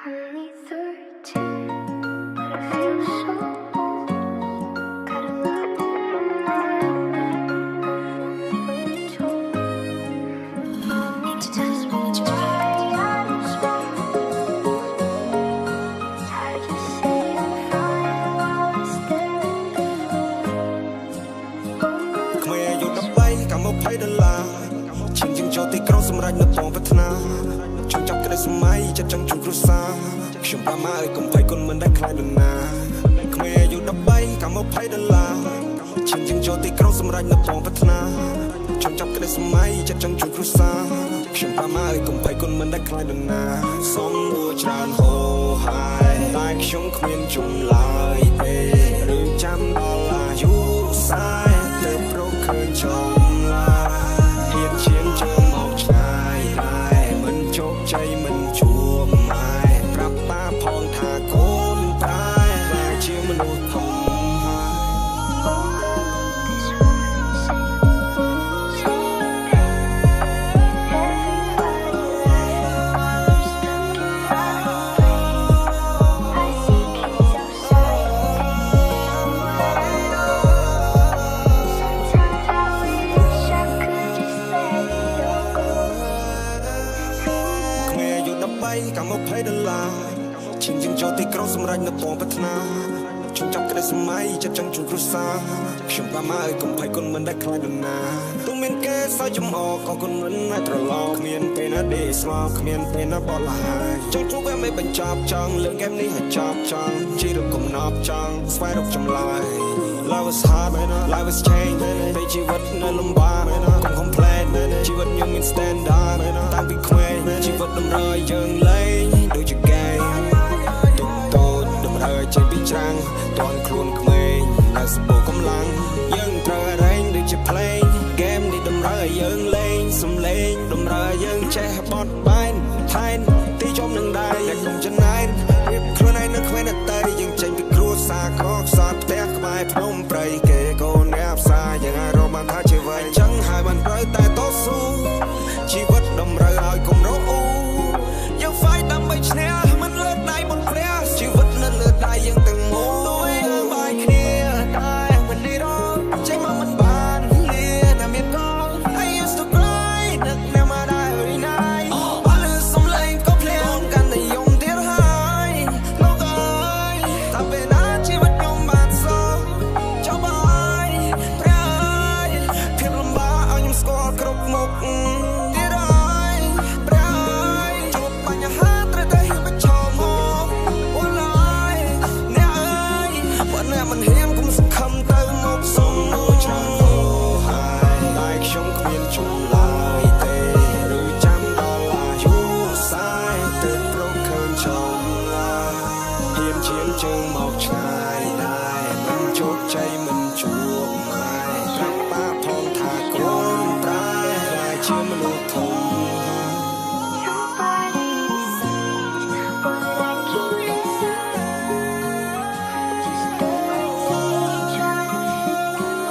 Only 13, but I feel so old. Gotta love when you're told. Tells me why I don't smoke. Heard you say I'm fine while I stare at the floor. ខ្មែរយក13កម្ម$20ឈិញជាងចូលទីក្រុងសម្រាប់នៅបងប្រាថ្នាចង់ចាប់ក្តីសម័យចិត្តចង់ជួបគ្រួសារខ្ញុំប្រមាឲ្យកុំភ័យគុណមិនដែលខ្លាចនរណាខ្មែរយក13កម្ម$20ឈិញជាងចូលទីក្រុងសម្រាប់នៅបងប្រាថ្នាចង់ចាប់ក្តីសម័យចិត្តចង់ជួបគ្រួសារខ្ញុំប្រមាឲ្យកុំភ័យគុណមិនដែលខ្លាចនរណាសុំដួលច្រើនហូរហើយតែខ្ញុំគ្មានជំឡើយទេឬចាំដល់អាយុ40ទៅប្រកឃើញចំឡាហ៊ានឈានចូលមកឆ្ងាយដែរមិនជោគជ័យមិនជួបម៉ែប្រាប់តាផងថាកូនប្រែតែជាមនុស្សធំហើយ កម្ម$20ឈិញជាងចូលទីក្រុងសម្រាប់នៅបងប្រាថ្នាចង់ចាប់ក្តីសម័យចិត្តចង់ជួបគ្រួសារខ្ញុំប្រមាឲ្យកុំភ័យគុណមិនដែលខ្លាចនរណាទោះមានគេសើចចំអកក៏គុណមិនអាចត្រឡប់គ្មានពេលណាដេកស្ងប់គ្មានពេលណាបត់លហើយចង់ជួបវាមិនបញ្ចប់ចង់លើកហ្គេមនេះឲ្យចប់ចង់ជីរកំណប់ចង់ស្វែងរកចម្លើយ Life is hard man life is change តែជីវិតនៅលំបាកកុំ complain ជីវិតខ្ញុំមាន standard តាំងពីក្មេងជីវិតតម្រូវឲ្យយើងលេងដូចជា game តូចតម្រូវឲ្យចេញពីច្រាំងតន់ខ្លួនក្មេងនៅសបោកម្លាំងយើងត្រូវរែងដូចជា play game នេះតម្រូវឲ្យយើងលេងសំឡេងតម្រូវឲ្យយើងចេះបត់បែនថែនទីចំនឹងដែរតែកុំចំណែនរៀបខ្លួនឯងនៅគ្មានអតីតយើងចេញពីគ្រួសារខកខ្សត់ផ្ទះក្បែរភ្នំព្រៃគេកូនអ្នកផ្សារយ៉ាងឲ្យរកបានថាជីវិតអញ្ចឹងហើយបានត្រូវតែតស៊ូជីវិតតម្រូវឲ្យកុំរអ៊ូយើង fight ដើម្បីឈ្នះមិនលើកដៃមុនព្រះជីវិតនៅលើដៃយើងទាំងមូលទោះយើងបាយគ្នាតែមិននេះរកចេញមកមិនបានលាតែមានកល I used to cry នឹកអ្នកមកដែរ every night អត់លឺសំឡេងក៏ភ្លៀងកាន់តែយំទៀតហើយលោកអើយតែពេលណាជីវិតខ្ញុំបានសោះចប់ហើយព្រះអើយភាពលំបាកឲ្យខ្ញុំស្គាល់គ្រប់មុខទៀតហើយព្រះអើយជួបបញ្ហាត្រូវតែហ៊ានប្រឈមមកអូនអើយអ្នកអើយបើអ្នកមិនហ៊ានកុំសង្ឃឹមទៅមកសុំមកច្រើនហូរហើយតែខ្ញុំគ្មានជំឡើយទេឬចាំដល់អាយុ40ទៅប្រកឃើញចំឡាហ៊ានឈានជើងមកឆ្ងាយដែរមិនជោគជ័យមិនជួបម៉ែប្រាប់ប៉ាផងថាកូនប្រែតែជាមនុស្សធំ Your body says what I keep inside. Just the way you try to feel.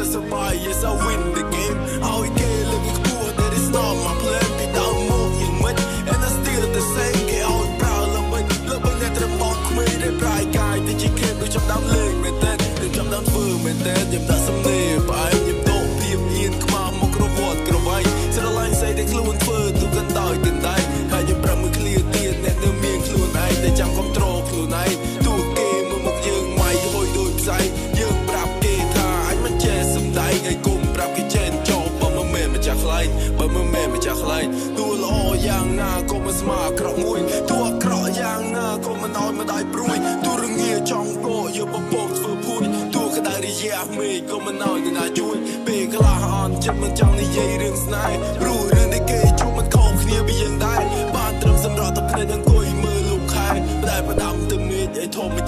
survive, yes I win the game. How we get living cool, that is not my plan. They don't move in much, and I still the same. Get out proud, love it that I'm walk me. They bright guy, that you can't do jump down leg, man. They jump down full, man. You've done some name, but I'm don't be in. Come on, more robot, grow white. So the line say they clue and fur, do can die, can die. How you bring me clear, dear, and the me clue night. They jump control, clue night. Do a game, move young, my boy, do it side. Young, brap, get high. I'm a chess, some die, I go, brap, get chen, job, but my man, my jack light, but my man, my jack light. Do all young, now, come as my crop, moon. Do a crop, young, now, come and on my die, bruy. Do the near chong, go, you're a boat for put. Do a die, yeah, me, come and out, and I do it. Big la on, German Johnny, Yaden, Snipe, Brewer, and the gate, you would call clear being die. But some rot of play and go, look high, but I'm the mid, I told me.